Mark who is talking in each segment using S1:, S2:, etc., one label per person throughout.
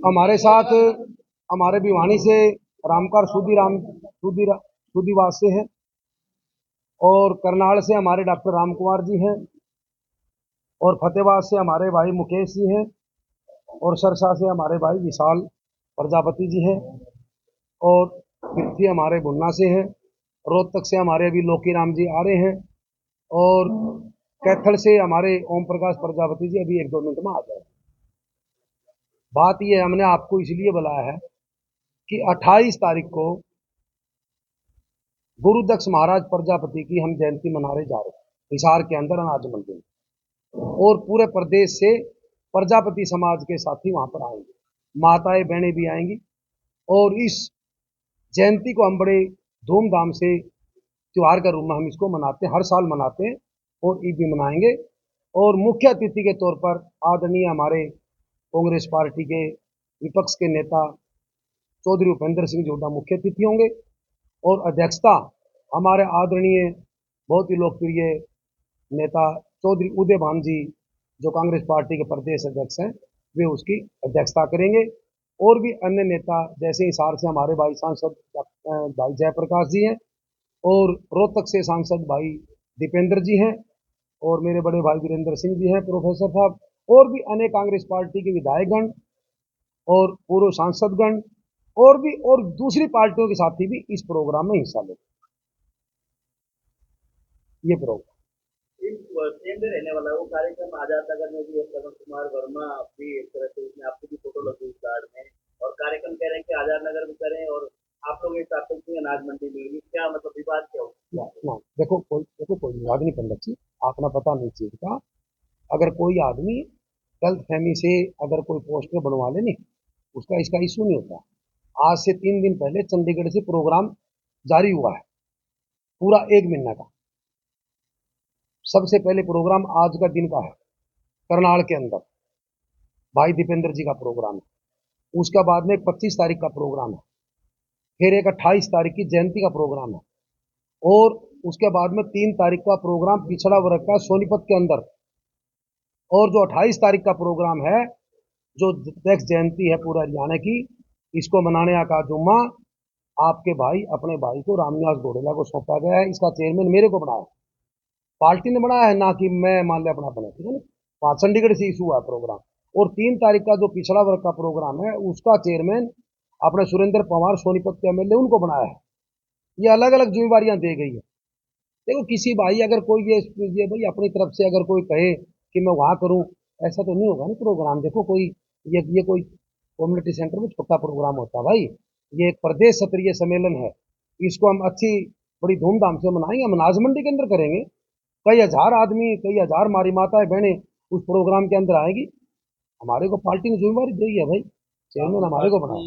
S1: हमारे साथ हमारे भिवानी से रामकार सूदीवास से हैं और करनाल से हमारे डॉक्टर राम कुमार जी हैं और फतेहाबाद से हमारे भाई मुकेश जी हैं और सरसा से हमारे भाई विशाल प्रजापति जी हैं और पृथ्वी हमारे भुन्ना से हैं। रोहतक से हमारे अभी लोकी राम जी आ रहे हैं और कैथल से हमारे ओम प्रकाश प्रजापति जी अभी 1-2 मिनट में आ जाए। बात यह है, हमने आपको इसलिए बुलाया है कि 28 तारीख को गुरुदक्ष महाराज प्रजापति की हम जयंती मनाने जा रहे हैं हिसार के अंदर अनाज मंडी में और पूरे प्रदेश से प्रजापति समाज के साथी वहां पर आएंगे, माताएं बहनें भी आएंगी और इस जयंती को हम बड़े धूमधाम से त्योहार का रूप में हम इसको मनाते हैं, हर साल मनाते हैं और ईद भी मनाएंगे। और मुख्य अतिथि के तौर पर आदरणीय हमारे कांग्रेस पार्टी के विपक्ष के नेता चौधरी उपेंद्र सिंह जोड़ा मुख्य अतिथि होंगे और अध्यक्षता हमारे आदरणीय बहुत ही लोकप्रिय नेता चौधरी उदयभान जी जो कांग्रेस पार्टी के प्रदेश अध्यक्ष हैं वे उसकी अध्यक्षता करेंगे और भी अन्य नेता जैसे हिसार से हमारे भाई सांसद भाई जयप्रकाश जी हैं और रोहतक से सांसद भाई दीपेंद्र जी हैं और मेरे बड़े भाई वीरेंद्र सिंह जी हैं प्रोफेसर साहब और भी अनेक कांग्रेस पार्टी के विधायकगण और पूर्व सांसदगण और दूसरी पार्टियों के साथी भी इस प्रोग्राम में हिस्सा लेंगे। ये प्रोग्राम
S2: सेम डे रहने वाला है वो कार्यक्रम आजाद नगर में भी है। श्रवण कुमार वर्मा भी एक तरह से उसमें आपकी भी फोटो लगी उस कार्ड में और कार्यक्रम कह रहे हैं कि आजाद नगर में करें और आप लोग एक साथ अनाज मंडी में क्या मतलब विवाद क्या होगा?
S1: देखो कोई विवाद नहीं पंडित जी, अपना पता नहीं चीज का। अगर कोई आदमी गलत फहमी से अगर कोई पोस्टर बनवा ले नहीं उसका इसका इशू नहीं होता। आज से 3 दिन पहले चंडीगढ़ से प्रोग्राम जारी हुआ है पूरा 1 महीना का। सबसे पहले प्रोग्राम आज का दिन का है करनाल के अंदर भाई दीपेंद्र जी का प्रोग्राम है, उसके बाद में 25 तारीख का प्रोग्राम है, फिर एक 28 तारीख की जयंती का प्रोग्राम है और उसके बाद में 3 तारीख का प्रोग्राम पिछड़ा वर्ग का सोनीपत के अंदर और जो 28 तारीख का प्रोग्राम है जो नेक्स्ट जयंती है पूरा हरियाणा की, इसको मनाने का जुम्मा आपके भाई अपने भाई को रामनिवास घोड़ेला को सौंपा गया है। इसका चेयरमैन मेरे को बनाया, पार्टी ने बनाया है, ना कि मैं मान लिया अपना बना, ठीक है ना। चंडीगढ़ से इशू हुआ प्रोग्राम और 3 तारीख का जो पिछड़ा वर्ग का प्रोग्राम है उसका चेयरमैन अपने सुरेंद्र पवार सोनीपत के एमएलए उनको बनाया है। ये अलग अलग जिम्मेवारियां दी गई है। देखो किसी भाई अगर कोई ये भाई अपनी तरफ से अगर कोई कहे कि मैं वहां करूं, ऐसा तो नहीं होगा ना प्रोग्राम। देखो कोई ये कोई कम्युनिटी सेंटर में छोटा प्रोग्राम होता है भाई, ये एक प्रदेश स्तरीय सम्मेलन है, इसको हम अच्छी बड़ी धूमधाम से मनाएंगे। हम अनाज मंडी के अंदर करेंगे, कई हजार आदमी कई हजार मारी माताएं बहनें उस प्रोग्राम के अंदर आएगी। हमारे को पार्टी ने जिम्मेवारी दी है भाई, चेयरमैन हमारे को बनाया।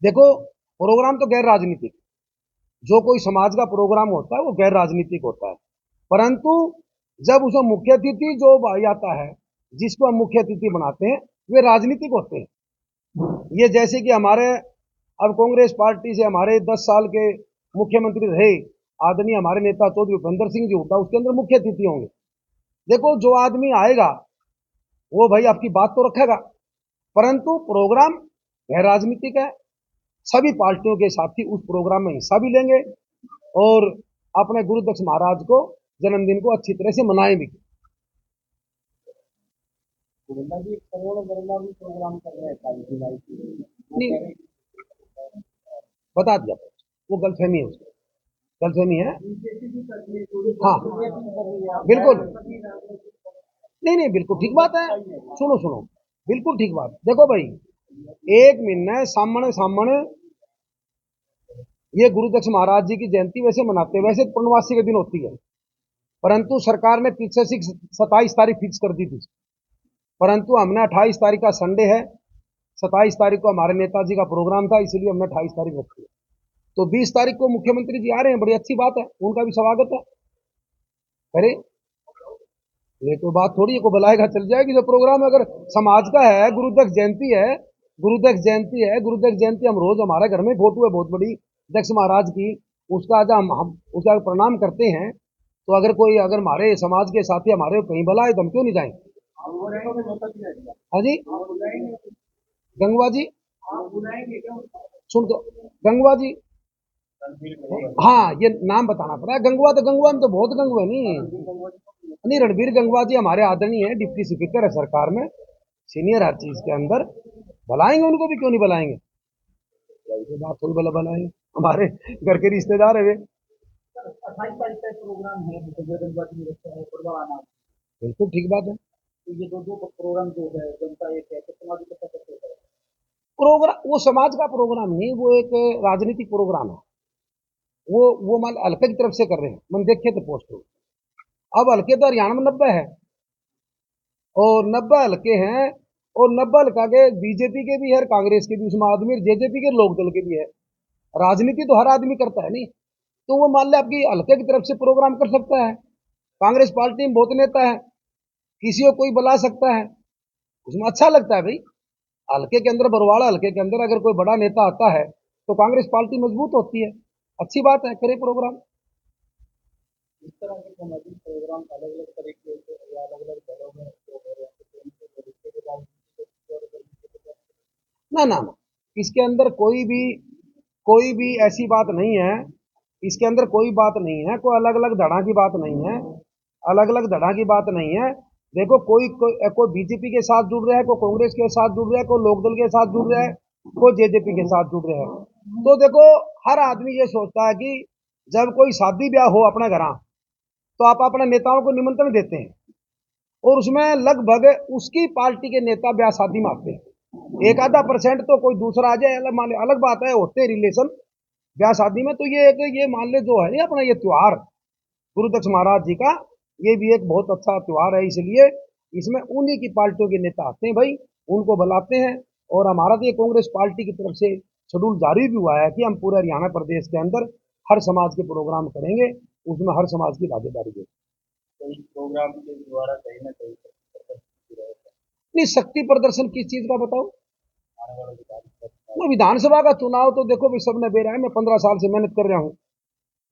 S1: देखो प्रोग्राम तो गैर राजनीतिक, जो कोई समाज का प्रोग्राम होता है वो गैर राजनीतिक होता है, परंतु जब उसमें मुख्य अतिथि जो भाई आता है जिसको हम मुख्य अतिथि बनाते हैं वे राजनीतिक होते हैं। ये जैसे कि हमारे अब कांग्रेस पार्टी से हमारे 10 साल के मुख्यमंत्री रहे आदरणीय हमारे नेता चौधरी उपेंद्र सिंह जी होता, उसके अंदर मुख्य अतिथि होंगे। देखो जो आदमी आएगा वो भाई आपकी बात तो रखेगा, परंतु प्रोग्राम गैर राजनीतिक है। सभी पार्टियों के साथी उस प्रोग्राम में हिस्सा भी लेंगे और अपने गुरुदक्ष महाराज को जन्मदिन को अच्छी तरह से मनाएं भी। प्रोग्राम कर रहे हैं, बता दिया, वो गलतफहमी है, उसको गलतफहमी है। हाँ बिल्कुल, नहीं बिल्कुल ठीक बात है। सुनो बिल्कुल ठीक बात। देखो भाई 1 महीना सामने सामने ये गुरुदक्ष महाराज जी की जयंती वैसे मनाते हैं, वैसे पूर्णवासी के दिन होती है, परंतु सरकार ने पीछे से 27 तारीख फिक्स कर दी थी, परंतु हमने 28 तारीख का संडे है, 27 तारीख को हमारे नेताजी का प्रोग्राम था, इसलिए हमने 28 तारीख रखी है। तो 20 तारीख को मुख्यमंत्री जी आ रहे हैं, बड़ी अच्छी बात है, उनका भी स्वागत है। अरे ये तो बात थोड़ी है को बुलाएगा चल जाएगी। जो प्रोग्राम अगर समाज का है, गुरुदक्ष जयंती है, गुरुदक्ष जयंती हम रोज हमारे घर में फोटो है बहुत बड़ी दक्ष महाराज की, उसका आज हम उसका प्रणाम करते हैं तो अगर हमारे समाज के साथी हमारे कहीं भला है तो हम क्यों नहीं जाएंगे? हाँ जी, गंगवा जी, सुन तो, गंगवा जी, हाँ ये नाम बताना पड़ा। गंगवा तो गंगवा में तो बहुत गंगवा नहीं, नहीं रणबीर गंगवा जी हमारे आदरणीय है, डिप्टी स्पीकर है सरकार में, सीनियर हर चीज के अंदर, बुलाएंगे उनको भी, क्यों नहीं बुलाएंगे? ये बात थोड़ी भला बुलाएंगे, हमारे घर के रिश्तेदार है वे।
S2: 28 तारीख का एक प्रोग्राम है
S1: बिल्कुल ठीक बात है।
S2: तो ये दो प्रोग्राम जो है जनता एक है तो समाज को कैसे करेगा?
S1: प्रोग्राम वो समाज का प्रोग्राम नहीं, वो एक राजनीतिक प्रोग्राम है। वो मान हल्के की तरफ से कर रहे हैं, मैंने देखे थे पोस्टर। अब हल्के तो हरियाणा में 90 है, और 90 हल्के हैं, और 90 हल्का के बीजेपी के भी है, कांग्रेस के भी उसमें आदमी, जेजेपी के लोकदल के भी है। राजनीति तो हर आदमी करता है नहीं, तो वो मान ले आपकी हल्के की तरफ से प्रोग्राम कर सकता है। कांग्रेस पार्टी में बहुत नेता है, किसी को कोई बुला सकता है, उसमें अच्छा लगता है भाई। हल्के के अंदर, बरवाड़ा हल्के के अंदर अगर कोई बड़ा नेता आता है तो कांग्रेस पार्टी मजबूत होती है, अच्छी बात है, करे प्रोग्राम।
S2: इस तरह के सामाजिक प्रोग्राम अलग अलग तरीके से या अलग अलग दलों में जो हो रहे हैं तो उनके तरीके के बाद
S1: ना ना ना, इसके अंदर कोई भी ऐसी बात नहीं है, इसके अंदर कोई बात नहीं है, कोई अलग अलग धड़ा की बात नहीं है, अलग अलग धड़ा की बात नहीं है। देखो कोई बीजेपी के साथ जुड़ रहा है, कोई कांग्रेस के साथ जुड़ रहा है, कोई लोकदल के साथ जुड़ रहा है, कोई जेजेपी के साथ जुड़ रहा है। तो देखो हर आदमी ये सोचता है कि जब कोई शादी ब्याह हो अपने घर, तो आप अपने नेताओं को निमंत्रण देते हैं, और उसमें लगभग उसकी पार्टी के नेता ब्याह शादी में आते हैं। एक आधा परसेंट तो कोई दूसरा आ जाए, अलग बात है, होते हैं रिलेशन ब्याह शादी में। तो ये मान ले जो है अपना ये त्योहार गुरुदक्ष महाराज जी का, ये भी एक बहुत अच्छा त्योहार है, इसलिए इसमें उन्हीं की पार्टियों के नेता आते हैं भाई, उनको बुलाते हैं। और हमारा तो ये कांग्रेस पार्टी की तरफ से शेड्यूल जारी भी हुआ है कि हम पूरे हरियाणा प्रदेश के अंदर हर समाज के प्रोग्राम करेंगे, उसमें हर समाज की भागीदारी देंगे।
S2: तो इस प्रोग्राम के द्वारा कहीं ना कहीं
S1: नहीं, शक्ति प्रदर्शन किस चीज का बताओ?
S2: आने वाले
S1: वो विधानसभा का चुनाव तो देखो भाई सबने बेरा है, मैं 15 साल से मेहनत कर रहा हूँ,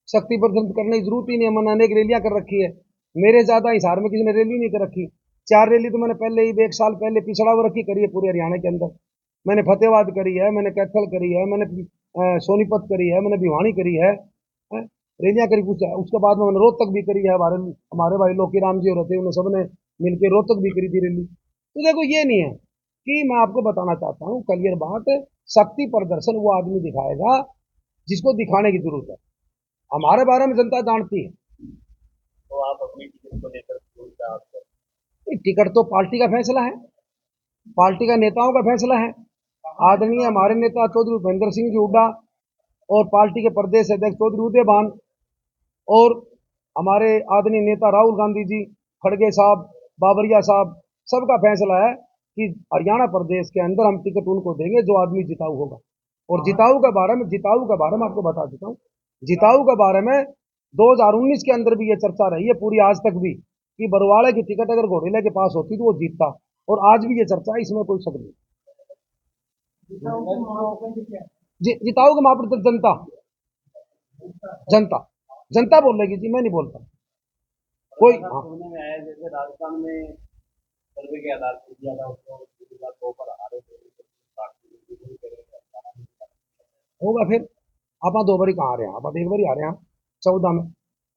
S1: शक्ति प्रदर्शन करने की जरूरत ही नहीं है, मैंने अनेक रैलियां कर रखी है। मेरे ज्यादा हिसार में किसी ने रैली नहीं कर रखी, 4 रैली तो मैंने पहले ही 1 साल पहले पिछड़ा हुआ रखी करी है पूरे हरियाणा के अंदर। मैंने फतेहाबाद करी है, मैंने कैथल करी है, मैंने सोनीपत करी है, मैंने भिवानी करी है, रैलियां करी कुछ है। उसके बाद में मैंने रोहतक भी करी है, हमारे भाई लोकी राम जी और थे, उन्हें सबने मिलकर रोहतक भी करी थी रैली। तो देखो ये नहीं है कि, मैं आपको बताना चाहता हूँ क्लियर बात, शक्ति प्रदर्शन वो आदमी दिखाएगा जिसको दिखाने की जरूरत है। हमारे बारे में जनता जानती है।
S2: तो आप अपनी टिकट को लेकर कोई सा आप
S1: टिकट तो पार्टी का फैसला है, पार्टी का नेताओं का फैसला है। आदरणीय हमारे नेता चौधरी भूपेंद्र सिंह जी हुड्डा और पार्टी के प्रदेश अध्यक्ष चौधरी उदय भान और हमारे आदरणीय नेता राहुल गांधी जी, खड़गे साहब, बाबरिया साहब, सबका फैसला है कि हरियाणा प्रदेश के अंदर हम टिकट उनको देंगे जो आदमी जिताऊ होगा। और जिताऊ के बारे में आपको बता देता हूँ, जिताऊ के बारे में 2019 के अंदर भी ये चर्चा रही है पूरी आज तक भी, कि बरवाड़े की टिकट अगर घोड़ेला के पास होती तो वो जीतता, और आज भी ये चर्चा है, इसमें कोई शक नहीं। जिताऊ का महापुरुष जनता, जनता जनता बोलेगी जी, मैं नहीं बोलता कोई। हाँ,
S2: सुनने में आया जैसे राजस्थान में सर्वे के आधार पर दिया था उसको 2 पर आ रहे थे
S1: होगा फिर। आप 2 बारी कहाँ आ रहे हैं, आप 1 बारी आ रहे हैं, 14 में,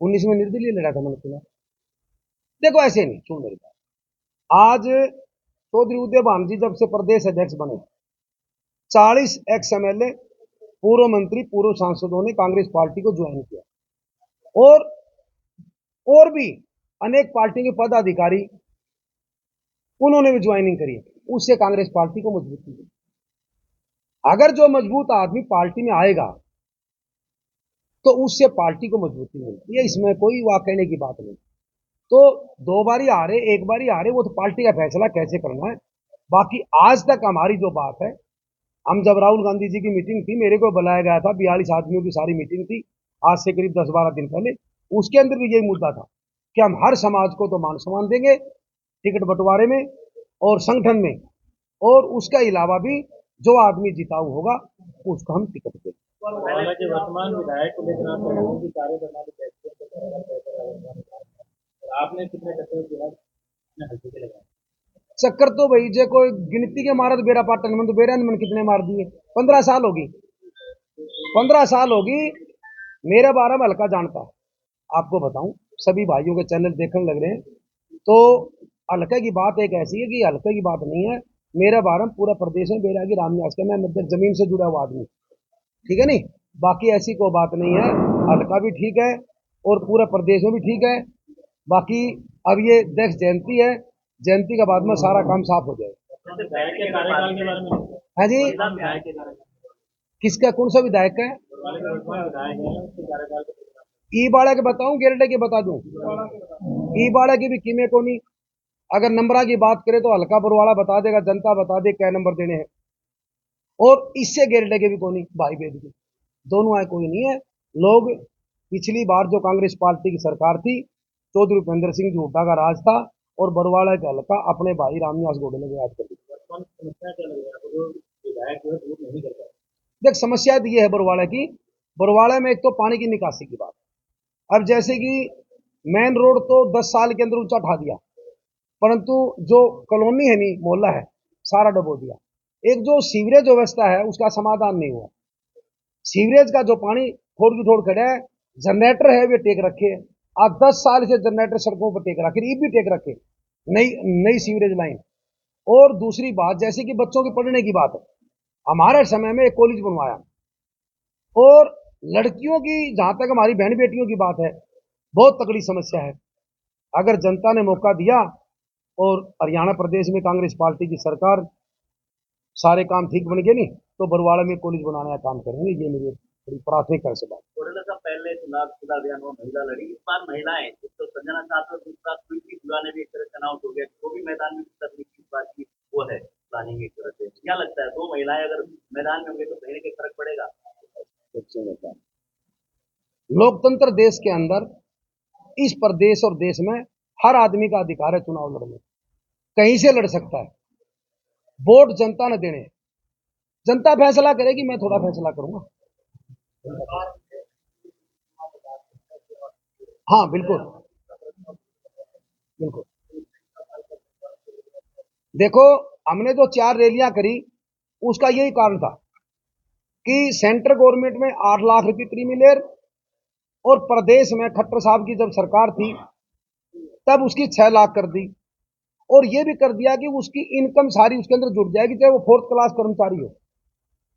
S1: 19 में निर्दलीय लड़ा था मैंने सुना। देखो ऐसे नहीं, सुन मेरी बात, आज चौधरी उदय भान जी जब से प्रदेश अध्यक्ष बने, 40 एक्स एमएलए, पूर्व मंत्री, पूर्व सांसदों ने कांग्रेस पार्टी को ज्वाइन किया, और भी अनेक पार्टी के पदाधिकारी उन्होंने भी ज्वाइनिंग करी, उससे कांग्रेस पार्टी को मजबूती मिली। अगर जो मजबूत आदमी पार्टी में आएगा तो उससे पार्टी को मजबूती मिलती है, इसमें कोई कहने की बात नहीं। तो 2 बारी आ रहे, 1 बारी आ रहे, वो तो पार्टी का फैसला कैसे करना है। बाकी आज तक हमारी जो बात है, हम जब राहुल गांधी जी की मीटिंग थी, मेरे को बुलाया गया था, 42 आदमियों की सारी मीटिंग थी, आज से करीब 10-12 दिन पहले, उसके अंदर भी यही मुद्दा था कि हम हर समाज को तो मान सम्मान देंगे टिकट बंटवारे में और संगठन में, और उसके अलावा भी जो आदमी जिताऊ होगा उसको हम टिकट देंगे।
S2: वर्तमान विधायक को लेकर आप कार्य प्रणाली कैसे आपने कितने टक्कर जो है अपने हल्के के लगाए?
S1: चक्कर तो भाई जे कोई गिनती के मारा तो बेरा पाटन में तो बेरा ने मन कितने मार दिए। 15 साल होगी, 15 साल होगी। मेरे बारे में हल्का जानता है, आपको बताऊं, सभी भाइयों के चैनल देखने लग रहे हैं तो हल्के की बात एक ऐसी है कि हल्के की बात नहीं है। मेरे बारे में पूरा प्रदेश में बैरागी रामनिवास का, मैं मतलब जमीन से जुड़ा हुआ आदमी, ठीक है नहीं। बाकी ऐसी कोई बात नहीं है, हल्का भी ठीक है और पूरा प्रदेश में भी ठीक है। बाकी अब ये देख जयंती है, जयंती के बाद में सारा काम साफ हो जाएगा।
S2: जैसे विधायक के कार्यकाल के बारे में
S1: है जी,
S2: विधायक के कार्यकाल
S1: किसका कौन सा विधायक है?
S2: विधायक है उसके कार्यकाल के
S1: ई बाड़ा के बताऊं, गेरडे के बता दूं? ई बाड़ा की भी कीमे को नहीं। अगर नंबरा की बात करें तो हल्का बरवाड़ा बता देगा, जनता बता दे क्या नंबर देने हैं। और इससे गेरडे के भी कोई नहीं, भाई बेद की दोनों आए कोई नहीं है। लोग पिछली बार जो कांग्रेस पार्टी की सरकार थी, चौधरी भूपेंद्र सिंह जी हुड्डा का राज था और बरवाड़ा का हल्का अपने भाई रामनिवास गोडे ने याद कर दिया।
S2: समस्या क्या लग रहा है आपको जो विधायक जो है दूर नहीं कर पाए?
S1: देख समस्या तो ये है बरवाड़ा की, बरवाड़ा में एक तो पानी की निकासी की बात। अब जैसे कि मेन रोड तो 10 साल के अंदर ऊंचा उठा दिया, परंतु जो कॉलोनी है नहीं, मोहल्ला है, सारा डबो दिया। एक जो सीवरेज व्यवस्था है उसका समाधान नहीं हुआ। सीवरेज का जो पानी थोड़ की थोड़ खड़ा है, जनरेटर है वे टेक रखे हैं। आज 10 साल से जनरेटर सड़कों पर टेक रखे, ये भी टेक रखे, नई नई सीवरेज लाइन। और दूसरी बात, जैसे कि बच्चों के पढ़ने की बात है, हमारे समय में एक कॉलेज बनवाया। और लड़कियों की, जहां तक हमारी बहन बेटियों की बात है, बहुत तगड़ी समस्या है। अगर जनता ने मौका दिया और हरियाणा प्रदेश में कांग्रेस पार्टी की सरकार, सारे काम ठीक बन गए नहीं तो बरवाड़ा में कॉलेज बनाने का काम करेंगे। ये मेरी बड़ी प्राथमिकता से बात।
S2: थोड़ा सा पहले चुनाव अभियान में महिला लड़ी, इस बार महिलाएं एक तो संजना साहब और दूसरा प्रीति सुगा ने भी एक तरह से अनाउंस हो गया वो भी मैदान में तकनीकी इस बात की वो है प्लानिंग एक तरह से। क्या लगता है दो महिलाएं अगर मैदान में होंगे तो कहीं ना कहीं फर्क पड़ेगा?
S1: लोकतंत्र देश के अंदर, इस प्रदेश और देश में हर आदमी का अधिकार है चुनाव लड़ने, कहीं से लड़ सकता है। वोट जनता ने देने, जनता फैसला करेगी, मैं थोड़ा फैसला करूंगा। हाँ बिल्कुल, बिल्कुल। देखो, हमने जो 4 रैलियां करी उसका यही कारण था कि सेंट्रल गवर्नमेंट में 8 लाख रुपए क्रीमी लेयर और प्रदेश में खट्टर साहब की जब सरकार थी तब उसकी 6 लाख कर दी। और ये भी कर दिया कि उसकी इनकम सारी उसके अंदर जुड़ जाएगी, चाहे वो 4th क्लास कर्मचारी हो।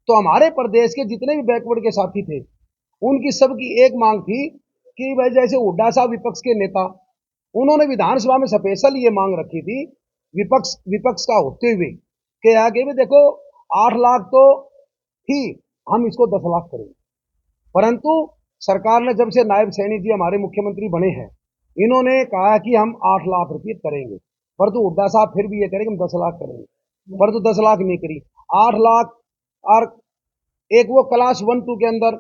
S1: तो हमारे प्रदेश के जितने भी बैकवर्ड के साथी थे, उनकी सबकी एक मांग थी कि भाई, जैसे हुड्डा साहब विपक्ष के नेता, उन्होंने विधानसभा में स्पेशल ये मांग रखी थी, विपक्ष विपक्ष का होते हुए, कि आगे भी देखो 8 लाख तो ही, हम इसको 10 लाख करेंगे। परंतु सरकार ने, जब से नायब सैनी जी हमारे मुख्यमंत्री बने हैं, इन्होंने कहा कि हम 8 लाख रुपये करेंगे, परंतु हुड्डा साहब फिर भी ये करेंगे हम 10 लाख करेंगे, परंतु 10 लाख नहीं करी, 8 लाख। और एक वो क्लास 1-2 के अंदर,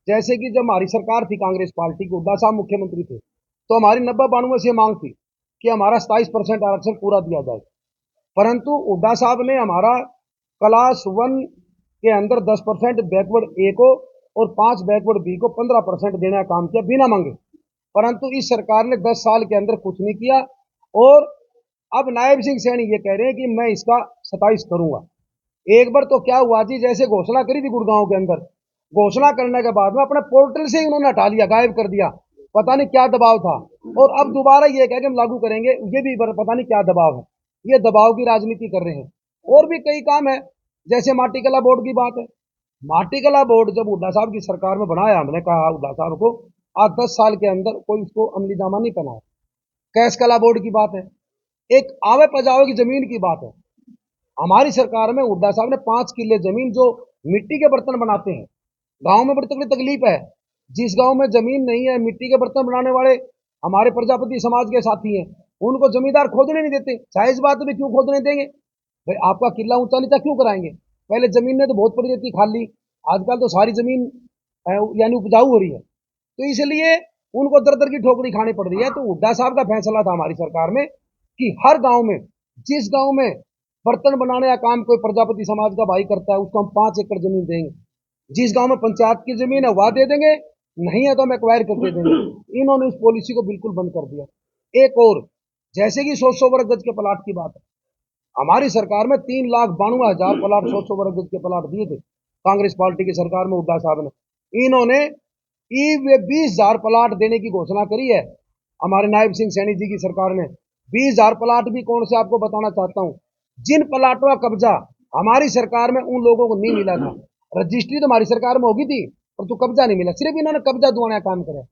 S1: जैसे कि जब हमारी सरकार थी कांग्रेस पार्टी की, हुड्डा साहब मुख्यमंत्री थे, तो हमारी 90-92 से मांग थी कि हमारा 27% आरक्षण पूरा दिया जाए। परंतु हुड्डा साहब ने हमारा क्लास 1 के अंदर 10% बैकवर्ड ए को और 5 बैकवर्ड बी को 15% देने का काम किया बिना मांगे। परंतु इस सरकार ने 10 साल के अंदर कुछ नहीं किया। और अब नायब सिंह सैनी ये कह रहे हैं कि मैं इसका 27 करूंगा। एक बार तो क्या हुआ जी, जैसे घोषणा करी थी गुड़गांव के अंदर, घोषणा करने के बाद में अपने पोर्टल से ही उन्होंने हटा लिया, गायब कर दिया। पता नहीं क्या दबाव था। और अब दोबारा ये कह के हम लागू करेंगे, ये भी पता नहीं क्या दबाव है। ये दबाव की राजनीति कर रहे हैं। और भी कई काम है, जैसे माटी कला बोर्ड की बात है। माटी कला बोर्ड जब हुड्डा साहब की सरकार में बनाया, हमने कहा हुड्डा साहब को, आज 10 साल के अंदर कोई उसको अमली जामा नहीं पहनाया। कैश कला बोर्ड की बात है, एक आवे पजावे की जमीन की बात है। हमारी सरकार में हुड्डा साहब ने 5 किले जमीन, जो मिट्टी के बर्तन बनाते हैं, गांव में बड़ी तकलीफ तकलीफ है। जिस गांव में जमीन नहीं है, मिट्टी के बर्तन बनाने वाले हमारे प्रजापति समाज के साथी हैं, उनको जमींदार खोदने नहीं देते। जायज बात भी, क्यों खोदने देंगे भाई? आपका किला ऊंचा नीचा क्यों कराएंगे? पहले जमीन ने तो बहुत पड़ी रहती खाली, आजकल तो सारी जमीन यानी उपजाऊ हो रही है। तो इसलिए उनको दर दर की ठोकरी खानी पड़ रही है। तो हुड्डा साहब का फैसला था हमारी सरकार में कि हर गांव में, जिस गांव में बर्तन बनाने का काम कोई प्रजापति समाज का भाई करता है, उसको हम 5 एकड़ जमीन देंगे। जिस गांव में पंचायत की जमीन है वह दे देंगे, नहीं है तो हम एक्वायर करके देंगे। इन्होंने उस पॉलिसी को बिल्कुल बंद कर दिया। एक और जैसे कि 100 वर्ग गज के प्लाट की बात है, हमारी सरकार में 3,92,000 प्लाट 100 वर्ग गज के प्लाट दिए थे कांग्रेस पार्टी की सरकार में हुड्डा साहब ने। इन्होंने 20,000 प्लाट देने की घोषणा करी है हमारे नायब सिंह सैनी जी की सरकार ने। 20,000 प्लाट भी कौन से आपको बताना चाहता हूं, जिन प्लाटों का कब्जा हमारी सरकार में उन लोगों को नहीं मिला था, रजिस्ट्री तो हमारी सरकार में होगी थी पर तो कब्जा नहीं मिला, सिर्फ इन्होंने कब्जा दुआना काम करे।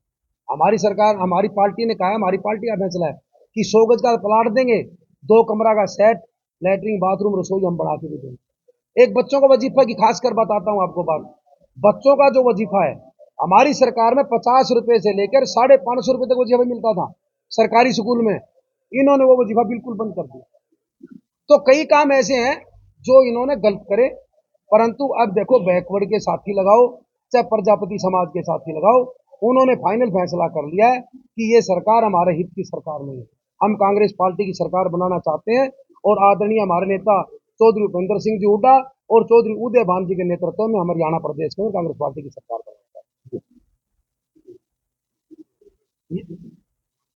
S1: हमारी सरकार, हमारी पार्टी ने कहा है, हमारी पार्टी का फैसला है कि 100 गज का प्लाट देंगे, 2 कमरा का सेट, लैट्रिन बाथरूम रसोई हम बढ़ा के भी देंगे। एक बच्चों को वजीफा की खास कर बताता हूं आपको बात, बच्चों का जो वजीफा है हमारी सरकार में 50 रुपए से लेकर 550 रुपए तक वजीफा मिलता था सरकारी स्कूल में, इन्होंने वो वजीफा बिल्कुल बंद कर दिया। तो कई काम ऐसे हैं जो इन्होंने गलत करे, परंतु अब देखो बैकवर्ड के साथी लगाओ चाहे प्रजापति समाज के साथी लगाओ, उन्होंने फाइनल फैसला कर लिया है कि ये सरकार हमारे हित की सरकार नहीं है, हम कांग्रेस पार्टी की सरकार बनाना चाहते हैं। और आदरणीय हमारे नेता चौधरी भूपेंद्र सिंह जी हुड्डा और चौधरी उदय भान जी के नेतृत्व में हम हरियाणा प्रदेश में कांग्रेस पार्टी की सरकार बनाएंगे।